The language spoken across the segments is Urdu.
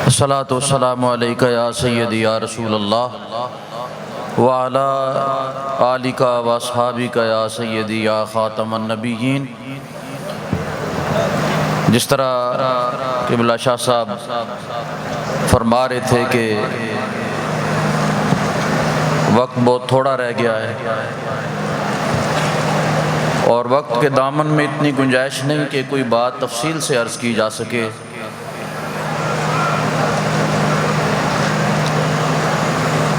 الصلاۃ والسلام علیک یا سیدی یا رسول اللہ وعلی آلک و اصحابک یا سیدی یا خاتم النبیین۔ جس طرح قبلہ شاہ صاحب فرما رہے تھے کہ وقت بہت تھوڑا رہ گیا ہے اور وقت کے دامن میں اتنی گنجائش نہیں کہ کوئی بات تفصیل سے عرض کی جا سکے،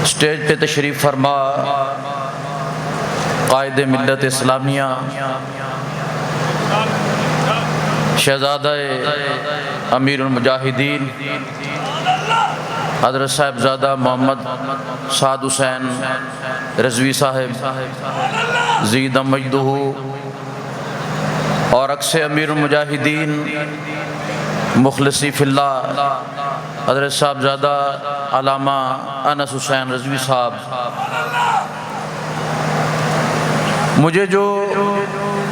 اسٹیج پہ تشریف فرما قائد ملت اسلامیہ شہزادہ امیر المجاہدین حضرت صاحبزادہ محمد سعد حسین رضوی صاحب زید مجدہ اور اکس امیر المجاہدین مخلصی فی اللہ حضرت صاحبزادہ علامہ انس حسین رضوی صاحب، مجھے جو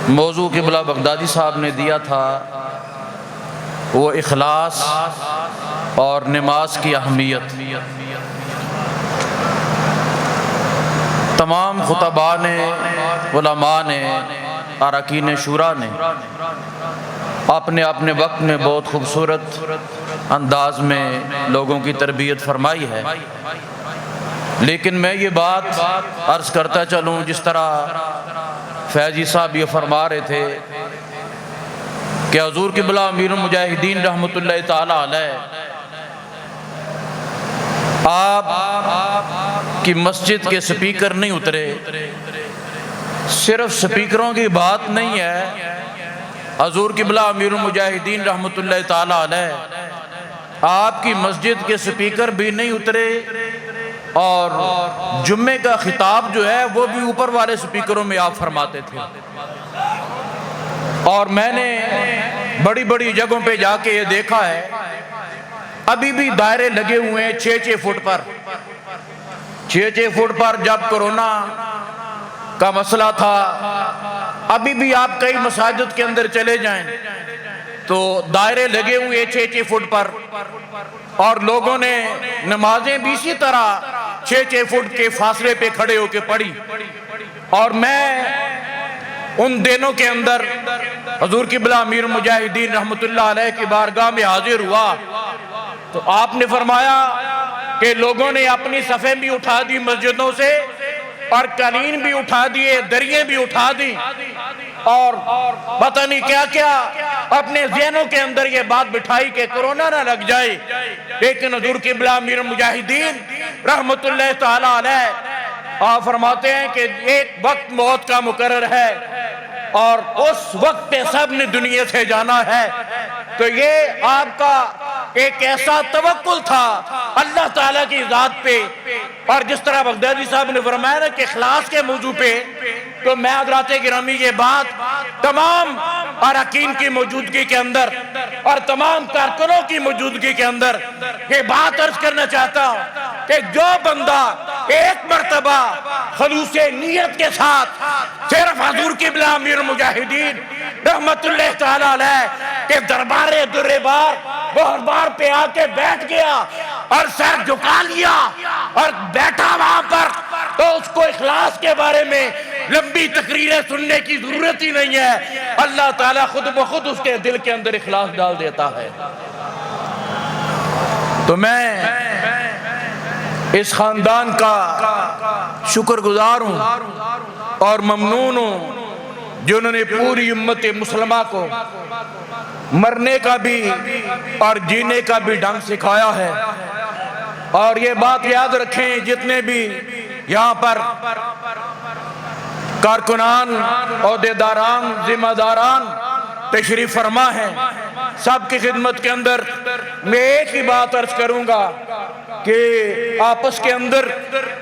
موضوع قبلہ بغدادی صاحب نے دیا تھا وہ اخلاص اور نماز کی اہمیت۔ تمام خطباء نے، علماء نے، اراکین شورا نے اپنے اپنے وقت میں بہت خوبصورت انداز میں لوگوں کی تربیت فرمائی ہے، لیکن میں یہ بات عرض کرتا چلوں جس طرح فیضی صاحب یہ فرما رہے تھے کہ حضور قبلہ امیر المجاہدین رحمۃ اللہ تعالی علیہ آپ کی مسجد کے سپیکر نہیں اترے، صرف سپیکروں کی بات نہیں ہے، حضور قبلہ امیر المجاہدین رحمۃ اللہ تعالی علیہ آپ کی مسجد کے سپیکر بھی نہیں اترے اور جمعے کا خطاب جو ہے وہ بھی اوپر والے سپیکروں میں آپ فرماتے تھے۔ اور میں نے بڑی بڑی جگہوں پہ جا کے یہ دیکھا ہے، ابھی بھی دائرے لگے ہوئے ہیں 6-6 فٹ پر، 6-6 فٹ پر جب کرونا کا مسئلہ تھا، ابھی بھی آپ کئی مساجد کے اندر چلے جائیں تو دائرے لگے ہوئے 6-6 فٹ پر، اور لوگوں نے نمازیں بھی اسی طرح 6-6 فٹ کے فاصلے پہ کھڑے ہو کے پڑھی۔ اور میں ان دنوں کے اندر حضور قبلہ امیر المجاہدین رحمۃ اللہ علیہ کی بارگاہ میں حاضر ہوا تو آپ نے فرمایا کہ لوگوں نے اپنی صفیں بھی اٹھا دی مسجدوں سے، اور قالین بھی اٹھا دیے، دریاں بھی اٹھا دی، اور پتہ نہیں کیا کیا اپنے ذہنوں کے اندر یہ بات بٹھائی کہ کرونا نہ لگ جائے۔ لیکن حضور قبلہ امیر المجاہدین رحمۃ اللہ تعالی علیہ آپ فرماتے ہیں کہ ایک وقت موت کا مقرر ہے اور اس وقت پہ سب نے دنیا سے جانا ہے۔ تو یہ آپ کا ایک ایسا توکل تھا اللہ تعالیٰ کی ذات پہ، اور جس طرح بغدادی صاحب نے فرمایا نا کہ اخلاص کے موضوع پہ، تو میں حضرات گرامی یہ بات تمام اراکین کی موجودگی کے اندر اور تمام کارکنوں کی موجودگی کے اندر یہ بات عرض کرنا چاہتا ہوں کہ جو بندہ ایک مرتبہ خلوص نیت کے ساتھ صرف حضور قبلہ امیر المجاہدین رحمت اللہ تعالی علیہ کے دربار در بار بہت بار پہ آ کے بیٹھ گیا اور سر جھکا لیا اور بیٹھا وہاں پر، تو اس کو اخلاص کے بارے میں لمبی تقریریں سننے کی ضرورت ہی نہیں ہے، اللہ تعالیٰ خود بخود اس کے دل کے اندر اخلاص ڈال دیتا ہے۔ تو میں اس خاندان کا شکر گزار ہوں اور ممنون ہوں جنہوں نے پوری امت مسلمہ کو مرنے کا بھی اور جینے کا بھی ڈھنگ سکھایا ہے۔ اور یہ بات یاد رکھیں، جتنے بھی یہاں پر کارکنان، عہدیداران، ذمہ داران تشریف فرما ہیں، سب کی خدمت کے اندر میں ایک ہی بات عرض کروں گا کہ آپس کے اندر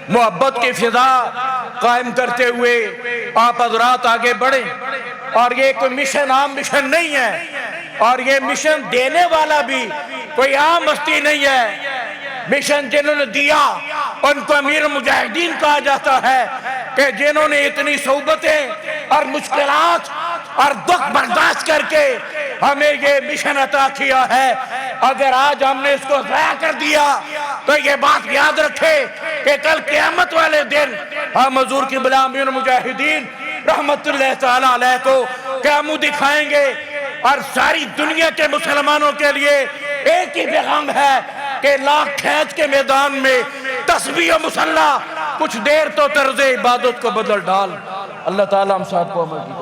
محبت کی فضا قائم کرتے ہوئے آپ حضرات آگے بڑھیں، اور یہ کوئی مشن عام مشن نہیں ہے، اور یہ مشن دینے والا بھی کوئی عام ہستی نہیں ہے۔ مشن جنہوں نے دیا ان کو امیر المجاہدین کہا جاتا ہے، کہ جنہوں نے اتنی صعوبتیں اور مشکلات اور دکھ برداشت کر کے ہمیں یہ مشن عطا کیا ہے. اگر آج ہم نے اس کو ضائع کر دیا تو یہ بات یاد رکھے کہ کل قیامت والے دن ہم حضور کی غلامین مجاہدین رحمت اللہ تعالیٰ علیہ کو کیا منہ دکھائیں گے. اور ساری دنیا کے مسلمانوں کے لیے ایک ہی پیغام ہے کہ لاکھ کھینچ کے میدان میں تسبیح و مصلی کچھ دیر تو طرز عبادت کو بدل ڈال. اللہ تعالیٰ ہم ساتھ کو عمل کی